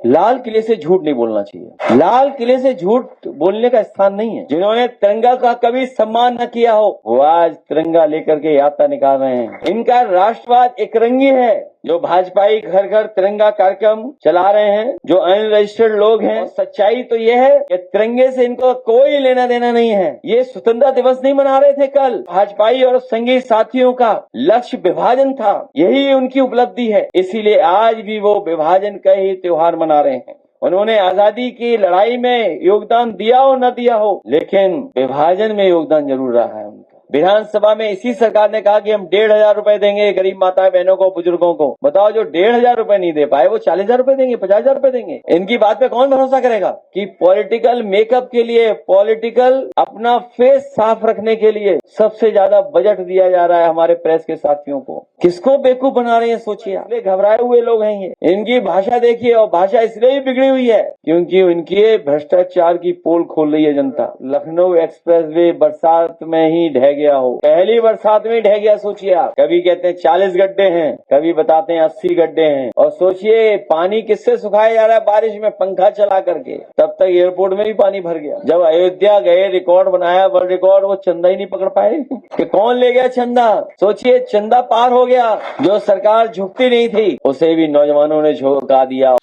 लाल किले से झूठ नहीं बोलना चाहिए। लाल किले से झूठ बोलने का स्थान नहीं है। जिन्होंने तिरंगा का कभी सम्मान न किया हो वो आज तिरंगा लेकर के यात्रा निकाल रहे हैं। इनका राष्ट्रवाद एकरंगी है। जो भाजपाई घर घर तिरंगा कार्यक्रम चला रहे हैं, जो अनरजिस्टर्ड लोग हैं, सच्चाई तो ये है कि तिरंगे से इनको कोई लेना देना नहीं है। ये स्वतंत्रता दिवस नहीं मना रहे थे कल। भाजपाई और संघी साथियों का लक्ष्य विभाजन था, यही उनकी उपलब्धि है। इसीलिए आज भी वो विभाजन का ही त्योहार मना रहे हैं। उन्होंने आजादी की लड़ाई में योगदान दिया हो न दिया हो, लेकिन विभाजन में योगदान जरूर रहा है उनका। विधानसभा में इसी सरकार ने कहा कि हम 1,500 रुपए देंगे गरीब माता बहनों को, बुजुर्गों को। बताओ, जो 1,500 रुपए नहीं दे पाए वो 40,000 रुपए देंगे, 50,000 रुपए देंगे। इनकी बात पे कौन भरोसा करेगा कि पॉलिटिकल मेकअप के लिए, पॉलिटिकल अपना फेस साफ रखने के लिए सबसे ज्यादा बजट दिया जा रहा है हमारे प्रेस के साथियों को। किसको बेवकूफ बना रहे हैं सोचिए आप। घबराए हुए लोग हैं ये। इनकी भाषा देखिए, और भाषा इसलिए भी बिगड़ी हुई है क्योंकि उनकी भ्रष्टाचार की पोल खोल रही है जनता। लखनऊ एक्सप्रेस वे बरसात में ही ढह गया हो, पहली बरसात में ही ढह गया। सोचिए आप, कभी कहते हैं 40 गड्ढे हैं, कभी बताते हैं 80 गड्ढे हैं। और सोचिए पानी किससे सुखाया जा रहा है, बारिश में पंखा चला करके। तब तक एयरपोर्ट में भी पानी भर गया। जब अयोध्या गए, रिकॉर्ड बनाया, वर्ल्ड रिकॉर्ड, वो चंदा ही नहीं पकड़ पाए कि कौन ले गया चंदा। सोचिए चंदा पार हो गया। जो सरकार झुकती नहीं थी उसे भी नौजवानों ने झुका दिया।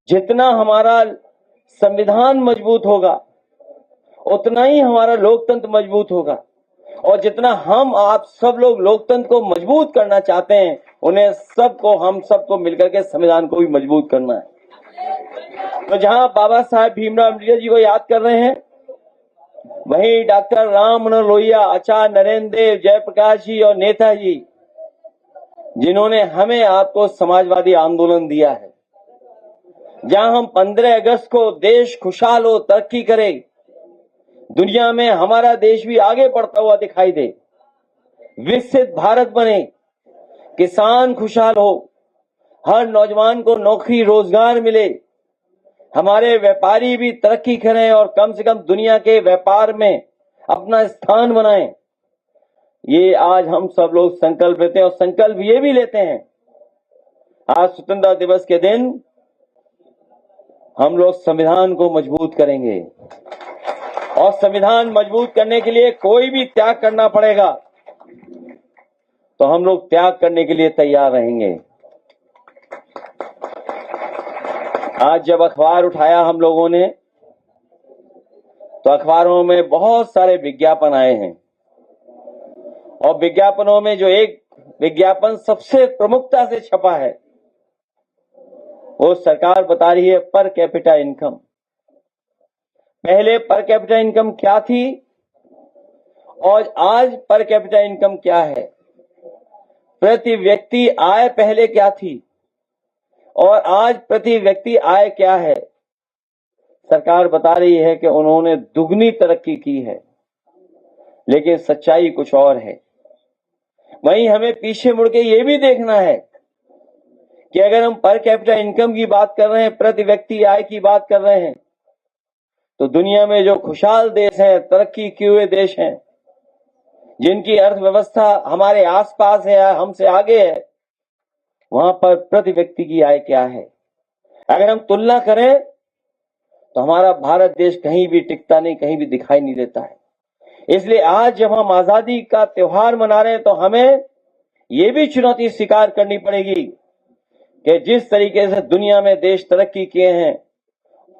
जितना हमारा संविधान मजबूत होगा उतना ही हमारा लोकतंत्र मजबूत होगा। और जितना हम आप सब लोग लोकतंत्र को मजबूत करना चाहते हैं, उन्हें सबको, हम सबको मिलकर के संविधान को भी मजबूत करना है। तो जहां बाबा साहेब भीमराव अम्बेडकर जी को याद कर रहे हैं, वहीं डॉक्टर राम मनोहर लोहिया, आचार्य नरेंद्र देव, जयप्रकाश जी और नेताजी, जिन्होंने हमें आपको समाजवादी आंदोलन दिया है, जहां हम 15 अगस्त को देश खुशहाल हो, तरक्की करे, दुनिया में हमारा देश भी आगे बढ़ता हुआ दिखाई दे, विकसित भारत बने, किसान खुशहाल हो, हर नौजवान को नौकरी रोजगार मिले, हमारे व्यापारी भी तरक्की करें और कम से कम दुनिया के व्यापार में अपना स्थान बनाएं। ये आज हम सब लोग संकल्प लेते हैं। और संकल्प ये भी लेते हैं, आज स्वतंत्रता दिवस के दिन हम लोग संविधान को मजबूत करेंगे। और संविधान मजबूत करने के लिए कोई भी त्याग करना पड़ेगा तो हम लोग त्याग करने के लिए तैयार रहेंगे। आज जब अखबार उठाया हम लोगों ने, तो अखबारों में बहुत सारे विज्ञापन आए हैं। और विज्ञापनों में जो एक विज्ञापन सबसे प्रमुखता से छपा है, वो सरकार बता रही है पर कैपिटा इनकम। पहले पर कैपिटा इनकम क्या थी और आज पर कैपिटा इनकम क्या है। प्रति व्यक्ति आय पहले क्या थी और आज प्रति व्यक्ति आय क्या है। सरकार बता रही है कि उन्होंने दुगनी तरक्की की है, लेकिन सच्चाई कुछ और है। वहीं हमें पीछे मुड़ के ये भी देखना है कि अगर हम पर कैपिटा इनकम की बात कर रहे हैं, प्रति व्यक्ति आय की बात कर रहे हैं, तो दुनिया में जो खुशहाल देश हैं, तरक्की किए हुए देश हैं, जिनकी अर्थव्यवस्था हमारे आसपास है, हमसे आगे है, वहां पर प्रति व्यक्ति की आय क्या है। अगर हम तुलना करें तो हमारा भारत देश कहीं भी टिकता नहीं, कहीं भी दिखाई नहीं देता है। इसलिए आज जब हम आजादी का त्योहार मना रहे हैं तो हमें ये भी चुनौती स्वीकार करनी पड़ेगी कि जिस तरीके से दुनिया में देश तरक्की किए हैं,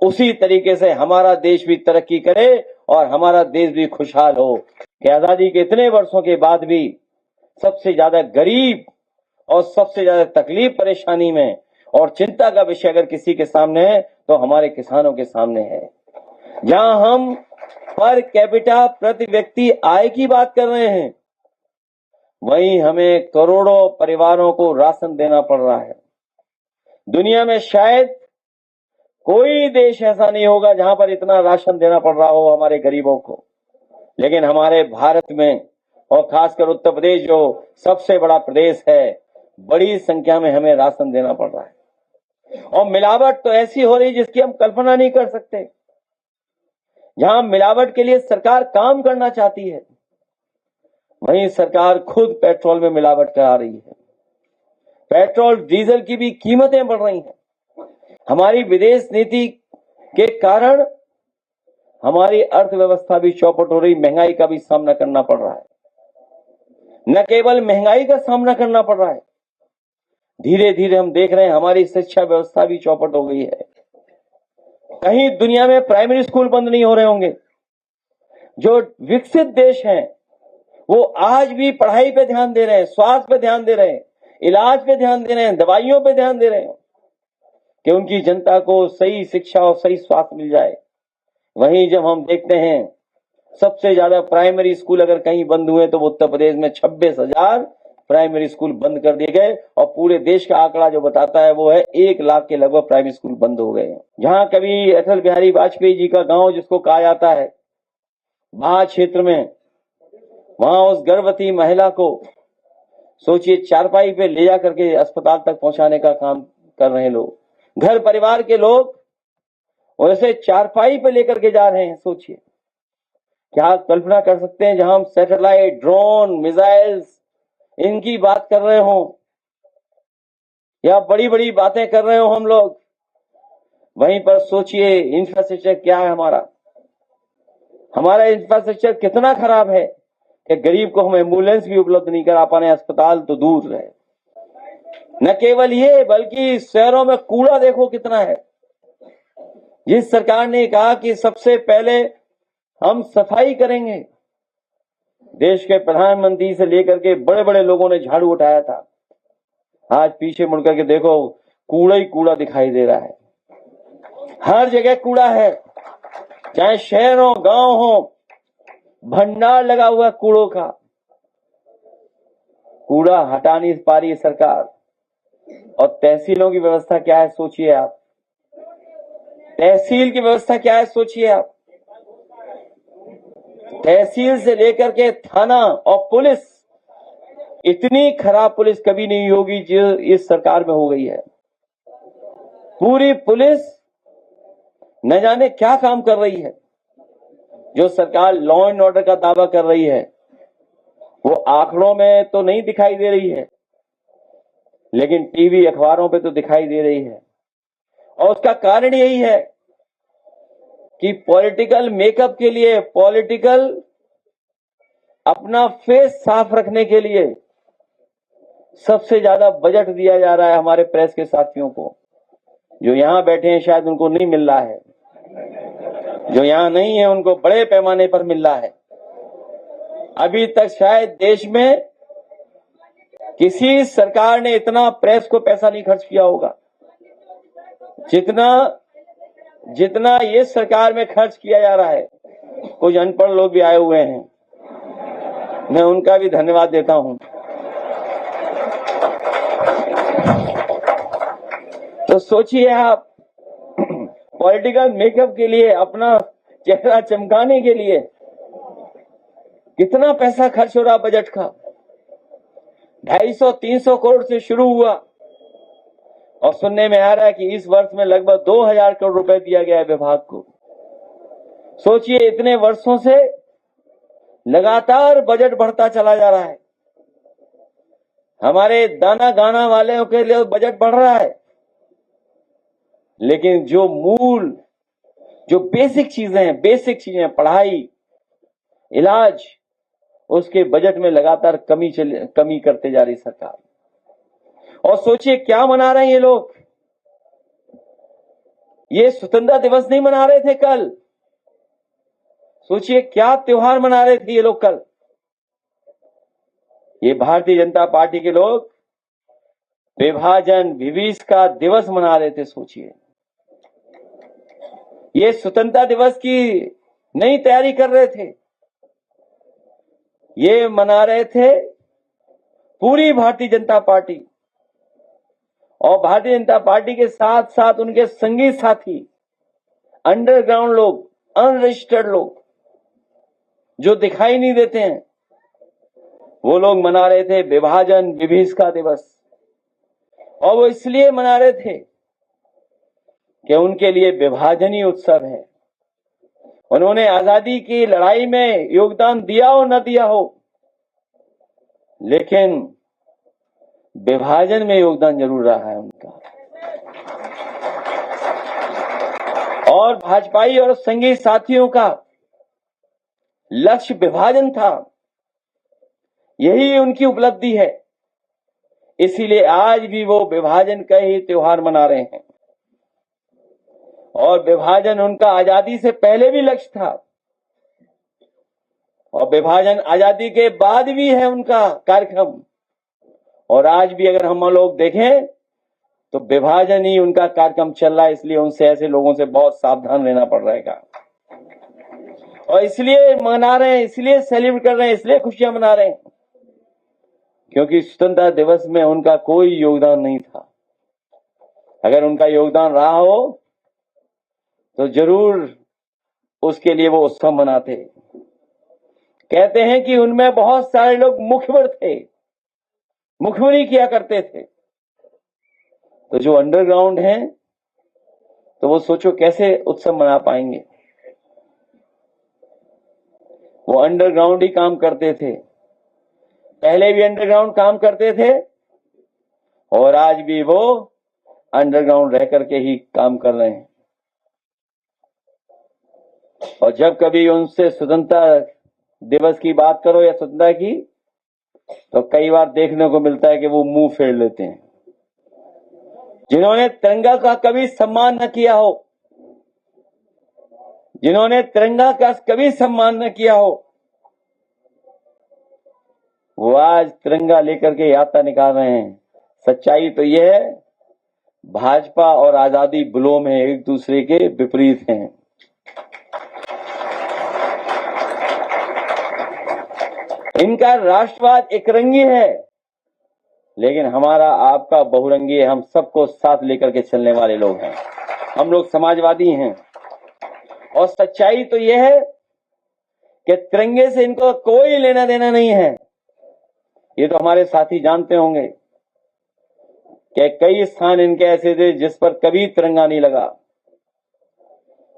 उसी तरीके से हमारा देश भी तरक्की करे और हमारा देश भी खुशहाल हो। कि आजादी के इतने वर्षों के बाद भी सबसे ज्यादा गरीब और सबसे ज्यादा तकलीफ परेशानी में और चिंता का विषय अगर किसी के सामने है तो हमारे किसानों के सामने है। जहां हम पर कैपिटा प्रति व्यक्ति आय की बात कर रहे हैं, वहीं हमें करोड़ों परिवारों को राशन देना पड़ रहा है। दुनिया में शायद कोई देश ऐसा नहीं होगा जहां पर इतना राशन देना पड़ रहा हो हमारे गरीबों को, लेकिन हमारे भारत में और खासकर उत्तर प्रदेश जो सबसे बड़ा प्रदेश है, बड़ी संख्या में हमें राशन देना पड़ रहा है। और मिलावट तो ऐसी हो रही जिसकी हम कल्पना नहीं कर सकते। जहां मिलावट के लिए सरकार काम करना चाहती है, वहीं सरकार खुद पेट्रोल में मिलावट करा रही है। पेट्रोल डीजल की भी कीमतें बढ़ रही हैं। हमारी विदेश नीति के कारण हमारी अर्थव्यवस्था भी चौपट हो रही, महंगाई का भी सामना करना पड़ रहा है। न केवल महंगाई का सामना करना पड़ रहा है, धीरे धीरे हम देख रहे हैं हमारी शिक्षा व्यवस्था भी चौपट हो गई है। कहीं दुनिया में प्राइमरी स्कूल बंद नहीं हो रहे होंगे। जो विकसित देश हैं वो आज भी पढ़ाई पे ध्यान दे रहे हैं, स्वास्थ्य पे ध्यान दे रहे हैं, इलाज पे ध्यान दे रहे हैं, दवाइयों पे ध्यान दे रहे हैं कि उनकी जनता को सही शिक्षा और सही स्वास्थ्य मिल जाए। वहीं जब हम देखते हैं सबसे ज्यादा प्राइमरी स्कूल अगर कहीं बंद हुए तो वो उत्तर प्रदेश में 26,000 प्राइमरी स्कूल बंद कर दिए गए, और पूरे देश का आंकड़ा जो बताता है वो है 1 लाख के लगभग प्राइमरी स्कूल बंद हो गए हैं। जहां कभी अटल बिहारी वाजपेयी जी का गांव जिसको कहा जाता है बाढ़ क्षेत्र में, वहां उस गर्भवती महिला को सोचिए चारपाई पे ले जा करके अस्पताल तक पहुंचाने का काम कर रहे हैं लोग। घर परिवार के लोग वैसे चारपाई पे लेकर के जा रहे हैं। सोचिए, क्या कल्पना कर सकते हैं जहां हम सैटेलाइट, ड्रोन, मिसाइल्स इनकी बात कर रहे हो या बड़ी बड़ी बातें कर रहे हो हम लोग, वहीं पर सोचिए इंफ्रास्ट्रक्चर क्या है हमारा इंफ्रास्ट्रक्चर कितना खराब है कि गरीब को हम एम्बुलेंस भी उपलब्ध नहीं करा पा रहे हैं, अस्पताल तो दूर है। न केवल ये बल्कि शहरों में कूड़ा देखो कितना है। जिस सरकार ने कहा कि सबसे पहले हम सफाई करेंगे, देश के प्रधानमंत्री से लेकर के बड़े बड़े लोगों ने झाड़ू उठाया था, आज पीछे मुड़कर के देखो कूड़ा ही कूड़ा दिखाई दे रहा है। हर जगह कूड़ा है, चाहे शहर हो गांव हो, भंडार लगा हुआ कूड़ों का। कूड़ा हटा नहीं पा रही है सरकार। और तहसीलों की व्यवस्था क्या है सोचिए आप, तहसील की व्यवस्था क्या है सोचिए आप। तहसील से लेकर के थाना और पुलिस, इतनी खराब पुलिस कभी नहीं होगी जो इस सरकार में हो गई है। पूरी पुलिस न जाने क्या काम कर रही है। जो सरकार लॉ एंड ऑर्डर का दावा कर रही है वो आंकड़ों में तो नहीं दिखाई दे रही है, लेकिन टीवी अखबारों पे तो दिखाई दे रही है। और उसका कारण यही है कि पॉलिटिकल मेकअप के लिए, पॉलिटिकल अपना फेस साफ रखने के लिए सबसे ज्यादा बजट दिया जा रहा है हमारे प्रेस के साथियों को। जो यहां बैठे हैं शायद उनको नहीं मिल रहा है, जो यहां नहीं है उनको बड़े पैमाने पर मिल रहा है। अभी तक शायद देश में किसी सरकार ने इतना प्रेस को पैसा नहीं खर्च किया होगा जितना ये सरकार में खर्च किया जा रहा है। कुछ अनपढ़ लोग भी आए हुए हैं, मैं उनका भी धन्यवाद देता हूं। तो सोचिए आप, पॉलिटिकल मेकअप के लिए, अपना चेहरा चमकाने के लिए कितना पैसा खर्च हो रहा बजट का। 250-300 करोड़ से शुरू हुआ और सुनने में आ रहा है कि इस वर्ष में लगभग 2000 करोड़ रुपए दिया गया है विभाग को। सोचिए, इतने वर्षों से लगातार बजट बढ़ता चला जा रहा है। हमारे दाना गाना वालों के लिए बजट बढ़ रहा है, लेकिन जो बेसिक चीजें पढ़ाई, इलाज, उसके बजट में लगातार कमी करते जा रही सरकार। और सोचिए क्या मना रहे हैं ये लोग। ये स्वतंत्रता दिवस नहीं मना रहे थे कल, सोचिए क्या त्योहार मना रहे थे ये लोग कल। ये भारतीय जनता पार्टी के लोग विभाजन विभीषका दिवस मना रहे थे। सोचिए, ये स्वतंत्रता दिवस की नई तैयारी कर रहे थे, ये मना रहे थे पूरी भारतीय जनता पार्टी। और भारतीय जनता पार्टी के साथ साथ उनके संगी साथी, अंडरग्राउंड लोग, अनरजिस्टर्ड लोग जो दिखाई नहीं देते हैं, वो लोग मना रहे थे विभाजन विभीषका दिवस। और वो इसलिए मना रहे थे कि उनके लिए विभाजन ही उत्सव है। उन्होंने आजादी की लड़ाई में योगदान दिया हो न दिया हो, लेकिन विभाजन में योगदान जरूर रहा है उनका। और भाजपाई और संघी साथियों का लक्ष्य विभाजन था, यही उनकी उपलब्धि है। इसीलिए आज भी वो विभाजन का ही त्योहार मना रहे हैं। और विभाजन उनका आजादी से पहले भी लक्ष्य था, और विभाजन आजादी के बाद भी है उनका कार्यक्रम। और आज भी अगर हम लोग देखें तो विभाजन ही उनका कार्यक्रम चल रहा है। इसलिए उनसे, ऐसे लोगों से बहुत सावधान रहना पड़ रहेगा। और इसलिए मना रहे हैं, इसलिए सेलिब्रेट कर रहे हैं, इसलिए खुशियां मना रहे हैं, क्योंकि स्वतंत्रता दिवस में उनका कोई योगदान नहीं था। अगर उनका योगदान रहा हो तो जरूर उसके लिए वो उत्सव मनाते। कहते हैं कि उनमें बहुत सारे लोग मुखबिर थे, मुखबिरी किया करते थे। तो जो अंडरग्राउंड हैं, तो वो सोचो कैसे उत्सव मना पाएंगे। वो अंडरग्राउंड ही काम करते थे, पहले भी अंडरग्राउंड काम करते थे और आज भी वो अंडरग्राउंड रह करके ही काम कर रहे हैं। और जब कभी उनसे स्वतंत्रता दिवस की बात करो या स्वतंत्रता की, तो कई बार देखने को मिलता है कि वो मुंह फेर लेते हैं। जिन्होंने तिरंगा का कभी सम्मान न किया हो, जिन्होंने तिरंगा का कभी सम्मान न किया हो, वो आज तिरंगा लेकर के यात्रा निकाल रहे हैं। सच्चाई तो यह है, भाजपा और आजादी विलोम है, एक दूसरे के विपरीत हैं। इनका राष्ट्रवाद एकरंगी है, लेकिन हमारा आपका बहुरंगी है। हम सबको साथ लेकर के चलने वाले लोग हैं। हम लोग समाजवादी हैं। और सच्चाई तो यह है कि तिरंगे से इनको कोई लेना देना नहीं है। ये तो हमारे साथी जानते होंगे कि कई स्थान इनके ऐसे थे जिस पर कभी तिरंगा नहीं लगा,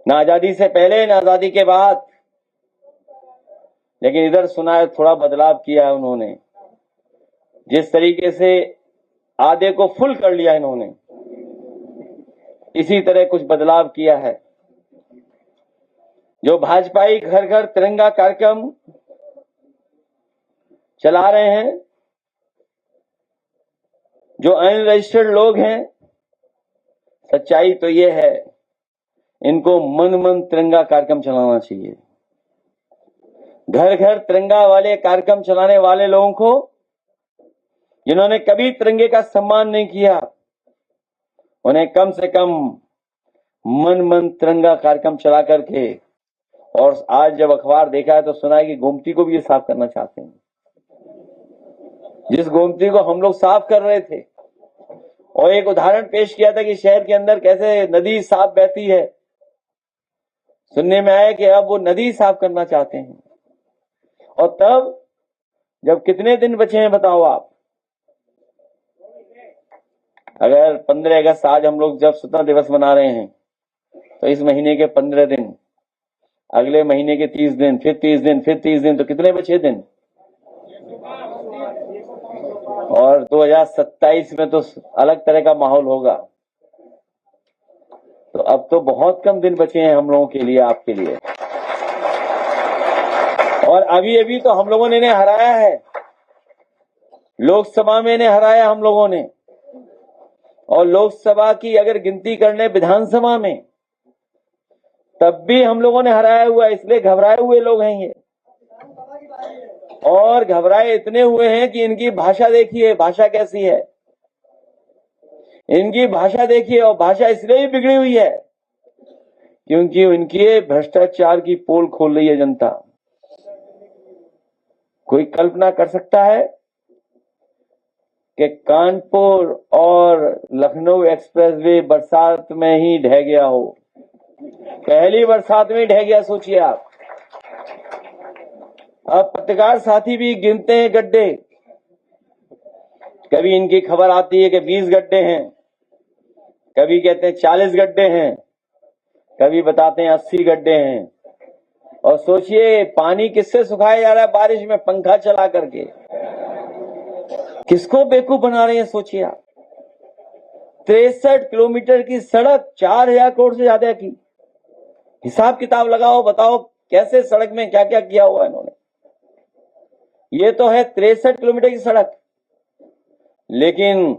ना आजादी से पहले ना आजादी के बाद। लेकिन इधर सुना है थोड़ा बदलाव किया है उन्होंने। जिस तरीके से आधे को फुल कर लिया इन्होंने, इसी तरह कुछ बदलाव किया है। जो भाजपाई घर घर तिरंगा कार्यक्रम चला रहे हैं, जो अनरजिस्टर्ड लोग हैं, सच्चाई तो ये है, इनको मन मन तिरंगा कार्यक्रम चलाना चाहिए। घर घर तिरंगा वाले कार्यक्रम चलाने वाले लोगों को, जिन्होंने कभी तिरंगे का सम्मान नहीं किया, उन्हें कम से कम मन मन तिरंगा कार्यक्रम चला करके, और आज जब अखबार देखा है तो सुना है कि गोमती को भी ये साफ करना चाहते हैं। जिस गोमती को हम लोग साफ कर रहे थे, और एक उदाहरण पेश किया था कि शहर के अंदर कैसे नदी साफ बहती है, सुनने में आया कि अब वो नदी साफ करना चाहते हैं। और तब जब कितने दिन बचे हैं बताओ आप। अगर 15 अगस्त आज हम लोग जब स्वतंत्रता दिवस मना रहे हैं, तो इस महीने के 15 दिन, अगले महीने के 30 दिन, फिर 30 दिन, फिर 30 दिन, तो कितने बचे दिन। और 2027 में तो अलग तरह का माहौल होगा। तो अब तो बहुत कम दिन बचे हैं हम लोगों के लिए, आपके लिए। और अभी अभी तो हम लोगों ने इन्हें हराया है, लोकसभा में इन्हें हराया हम लोगों ने। और लोकसभा की अगर गिनती करने विधानसभा में, तब भी हम लोगों ने हराया हुआ है। इसलिए घबराए हुए लोग हैं ये, और घबराए इतने हुए हैं कि इनकी भाषा देखिए, भाषा कैसी है इनकी भाषा देखिए। और भाषा इसलिए ही बिगड़ी हुई है क्योंकि इनकी भ्रष्टाचार की पोल खोल रही है जनता। कोई कल्पना कर सकता है कि कानपुर और लखनऊ एक्सप्रेसवे बरसात में ही ढह गया हो, पहली बरसात में ही ढह गया, सोचिए आप। अब पत्रकार साथी भी गिनते हैं गड्ढे। कभी इनकी खबर आती है कि 20 गड्ढे हैं, कभी कहते हैं 40 गड्ढे हैं, कभी बताते हैं 80 गड्ढे हैं। और सोचिए पानी किससे सुखाया जा रहा है बारिश में, पंखा चला करके। किसको बेवकूफ बना रहे हैं सोचिए आप। 63 किलोमीटर की सड़क 4000 करोड़ से ज्यादा की। हिसाब किताब लगाओ, बताओ कैसे सड़क में क्या क्या किया हुआ इन्होंने। ये तो है 63 किलोमीटर की सड़क, लेकिन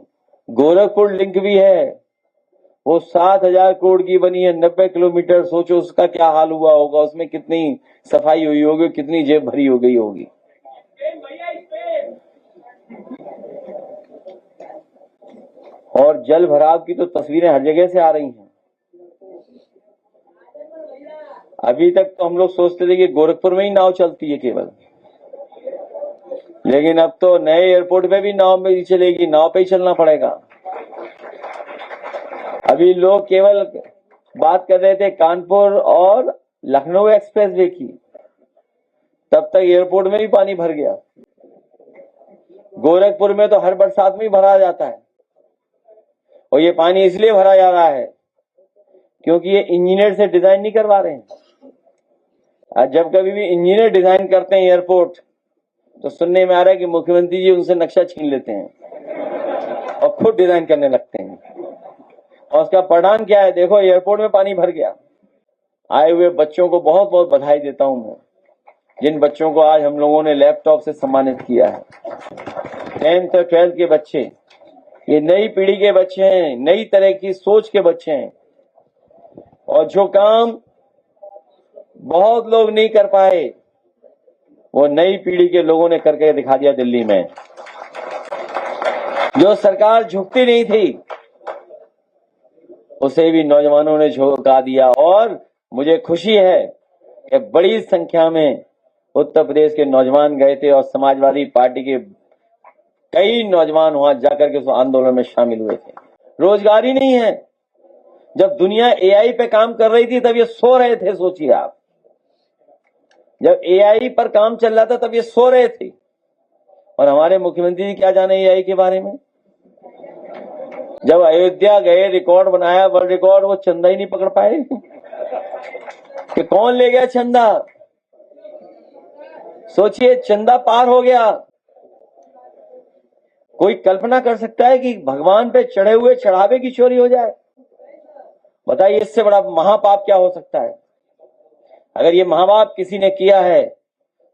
गोरखपुर लिंक भी है, वो 7000 करोड़ की बनी है, 90 किलोमीटर। सोचो उसका क्या हाल हुआ होगा, उसमें कितनी सफाई हुई होगी, कितनी जेब भरी हो गई होगी। और जल भराव की तो तस्वीरें हर जगह से आ रही हैं। अभी तक तो हम लोग सोचते थे कि गोरखपुर में ही नाव चलती है केवल, लेकिन अब तो नए एयरपोर्ट पे भी नाव में ही चलेगी, नाव पे ही चलना पड़ेगा। अभी लोग केवल बात कर रहे थे कानपुर और लखनऊ एक्सप्रेसवे की, तब तक एयरपोर्ट में भी पानी भर गया। गोरखपुर में तो हर बरसात में ही भरा जाता है, और ये पानी इसलिए भरा जा रहा है क्योंकि ये इंजीनियर से डिजाइन नहीं करवा रहे हैं। आज जब कभी भी इंजीनियर डिजाइन करते हैं एयरपोर्ट, तो सुनने में आ रहा है कि मुख्यमंत्री जी उनसे नक्शा छीन लेते हैं और खुद डिजाइन करने लगते हैं। और उसका परिणाम क्या है, देखो एयरपोर्ट में पानी भर गया। आए हुए बच्चों को बहुत बहुत बधाई देता हूं मैं, जिन बच्चों को आज हम लोगों ने लैपटॉप से सम्मानित किया है। 10th और 12th के बच्चे, ये नई पीढ़ी के बच्चे हैं, नई तरह की सोच के बच्चे हैं, और जो काम बहुत लोग नहीं कर पाए वो नई पीढ़ी के लोगों ने करके दिखा दिया। दिल्ली में जो सरकार झुकती नहीं थी उसे भी नौजवानों ने झुका दिया, और मुझे खुशी है कि बड़ी संख्या में उत्तर प्रदेश के नौजवान गए थे और समाजवादी पार्टी के कई नौजवान वहां जाकर के उस आंदोलन में शामिल हुए थे। रोजगार ही नहीं है। जब दुनिया एआई पे काम कर रही थी तब ये सो रहे थे, सोचिए आप। जब एआई पर काम चल रहा था तब ये सो रहे थे, और हमारे मुख्यमंत्री जी क्या जाने एआई के बारे में। जब अयोध्या गए, रिकॉर्ड बनाया, वर्ल्ड रिकॉर्ड, वो चंदा ही नहीं पकड़ पाए कि कौन ले गया चंदा। सोचिए, चंदा पार हो गया। कोई कल्पना कर सकता है कि भगवान पे चढ़े हुए चढ़ावे की चोरी हो जाए? बताइए, इससे बड़ा महापाप क्या हो सकता है? अगर ये महापाप किसी ने किया है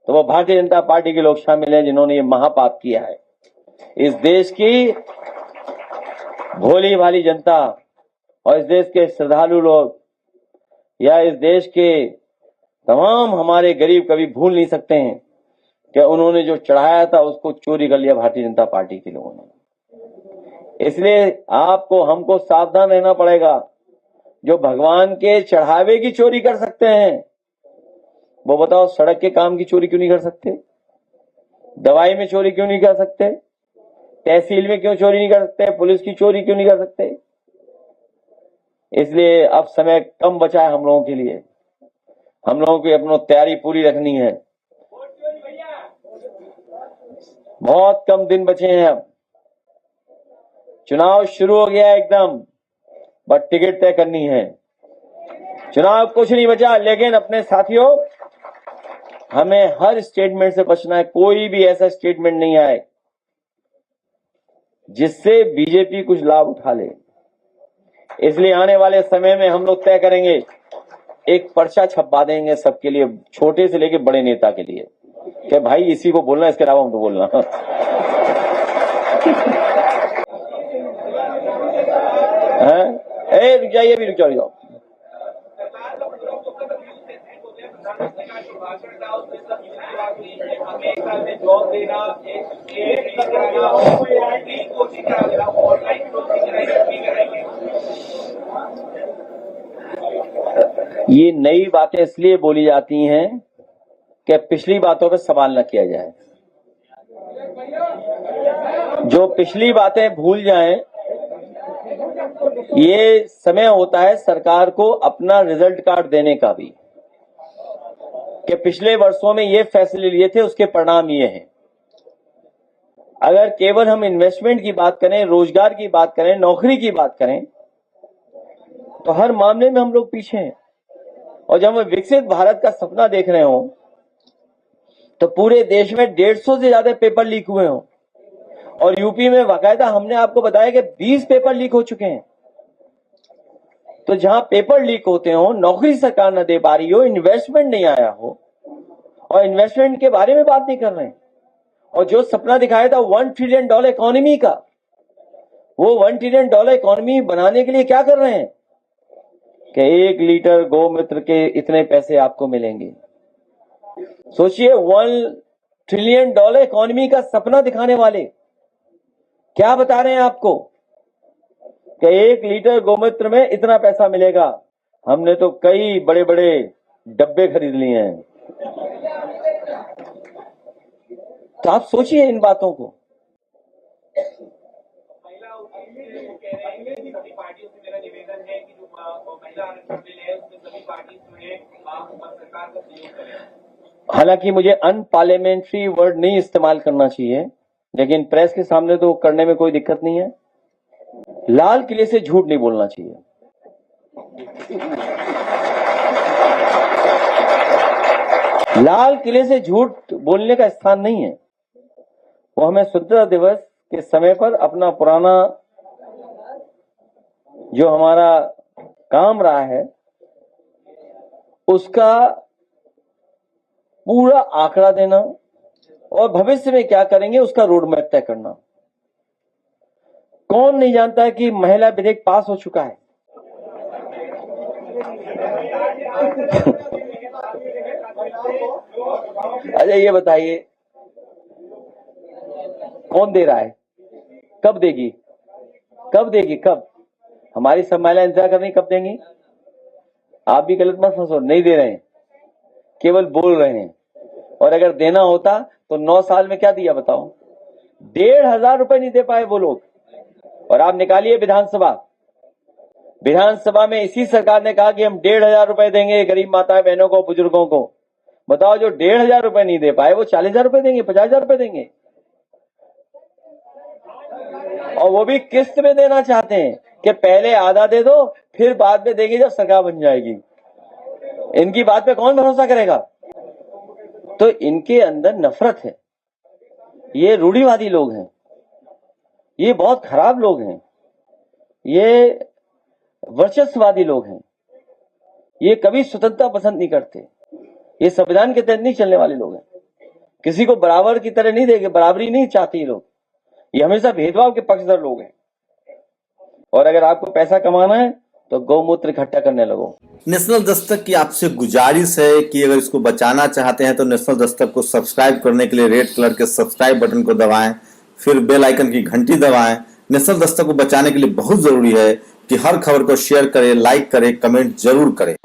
तो वो भारतीय जनता पार्टी के लोग शामिल हैं जिन्होंने ये महापाप किया है। इस देश की भोली भाली जनता और इस देश के श्रद्धालु लोग या इस देश के तमाम हमारे गरीब कभी भूल नहीं सकते हैं कि उन्होंने जो चढ़ाया था उसको चोरी कर लिया भारतीय जनता पार्टी के लोगों ने। इसलिए आपको हमको सावधान रहना पड़ेगा। जो भगवान के चढ़ावे की चोरी कर सकते हैं, वो बताओ सड़क के काम की चोरी क्यों नहीं कर सकते? दवाई में चोरी क्यों नहीं कर सकते? तहसील में क्यों चोरी नहीं कर सकते? पुलिस की चोरी क्यों नहीं कर सकते? इसलिए अब समय कम बचा है हम लोगों के लिए। हम लोगों को अपनी तैयारी पूरी रखनी है। बहुत कम दिन बचे हैं। अब चुनाव शुरू हो गया एकदम, बट टिकट तय करनी है। चुनाव कुछ नहीं बचा, लेकिन अपने साथियों, हमें हर स्टेटमेंट से बचना है। कोई भी ऐसा स्टेटमेंट नहीं आए जिससे बीजेपी कुछ लाभ उठा ले। इसलिए आने वाले समय में हम लोग तय करेंगे, एक पर्चा छपवा देंगे सबके लिए, छोटे से लेके बड़े नेता के लिए, कि भाई इसी को बोलना, इसके अलावा हमको बोलना। रुक जाइए, भी रुक जाओ। ये नई बातें इसलिए बोली जाती हैं कि पिछली बातों पर सवाल न किया जाए। जो पिछली बातें भूल जाएं, ये समय होता है सरकार को अपना रिजल्ट कार्ड देने का भी, कि पिछले वर्षों में ये फैसले लिए थे, उसके परिणाम ये हैं। अगर केवल हम इन्वेस्टमेंट की बात करें, रोजगार की बात करें, नौकरी की बात करें, तो हर मामले में हम लोग पीछे हैं। और जब हम विकसित भारत का सपना देख रहे हो तो पूरे देश में 150 से ज्यादा पेपर लीक हुए हो, और यूपी में बाकायदा हमने आपको बताया कि 20 पेपर लीक हो चुके हैं। तो जहां पेपर लीक होते हो, नौकरी सरकार न दे पा रही हो, इन्वेस्टमेंट नहीं आया हो, और इन्वेस्टमेंट के बारे में बात नहीं कर रहे हैं। और जो सपना दिखाया था $1 ट्रिलियन इकोनॉमी का, वो $1 ट्रिलियन इकोनॉमी बनाने के लिए क्या कर रहे हैं कि 1 लीटर गोमूत्र के इतने पैसे आपको मिलेंगे। सोचिए, $1 ट्रिलियन इकोनॉमी का सपना दिखाने वाले क्या बता रहे हैं आपको कि 1 लीटर गोमूत्र में इतना पैसा मिलेगा। हमने तो कई बड़े बड़े डब्बे खरीद लिए हैं। तो आप सोचिए इन बातों को। सभी पार्टियों से मेरा निवेदन है कि जो महिला आरक्षण बिल है उसमें सभी पार्टी जो है सरकार का सहयोग करें। हालांकि मुझे अनपार्लियामेंट्री वर्ड नहीं इस्तेमाल करना चाहिए, लेकिन प्रेस के सामने तो करने में कोई दिक्कत नहीं है। लाल किले से झूठ नहीं बोलना चाहिए। लाल किले से झूठ बोलने का स्थान नहीं है। वो हमें स्वतंत्रता दिवस के समय पर अपना पुराना जो हमारा काम रहा है उसका पूरा आंकड़ा देना और भविष्य में क्या करेंगे उसका रोड मैप तय करना। कौन नहीं जानता है कि महिला विधेयक पास हो चुका है? अच्छा, ये बताइए कौन दे रहा है? कब देगी? कब देगी? कब? हमारी सब महिला इंतजार कर रही, कब देंगी? आप भी गलत मत फंसो, नहीं दे रहे हैं, केवल बोल रहे हैं। और अगर देना होता तो 9 साल में क्या दिया बताओ? 1,500 रुपए नहीं दे पाए वो लोग। और आप निकालिए विधानसभा में इसी सरकार ने कहा कि हम 1,500 रुपए देंगे गरीब माताएं बहनों को, बुजुर्गों को। बताओ, जो 1,500 रुपए नहीं दे पाए वो 40,000 रुपए देंगे, 50,000 रुपए देंगे। और वो भी किस्त में देना चाहते हैं कि पहले आधा दे दो फिर बाद में देंगे जब सरकार बन जाएगी। इनकी बात पे कौन भरोसा करेगा? तो इनके अंदर नफरत है। ये रूढ़िवादी लोग हैं, ये बहुत खराब लोग हैं, ये वर्चस्ववादी लोग हैं, ये कभी स्वतंत्रता पसंद नहीं करते, ये संविधान के तहत नहीं चलने वाले लोग हैं, किसी को बराबर की तरह नहीं देंगे, बराबरी नहीं चाहते ये लोग, ये हमेशा भेदभाव के पक्षधर लोग हैं। और अगर आपको पैसा कमाना है तो गौमूत्र इकट्ठा करने लगो। नेशनल दस्तक की आपसे गुजारिश है कि अगर इसको बचाना चाहते हैं तो नेशनल दस्तक को सब्सक्राइब करने के लिए रेड कलर के सब्सक्राइब बटन को दबाएं, फिर बेल आइकन की घंटी दबाएं। नेशनल दस्तक को बचाने के लिए बहुत जरूरी है कि हर खबर को शेयर करें, लाइक करें, कमेंट जरूर करें।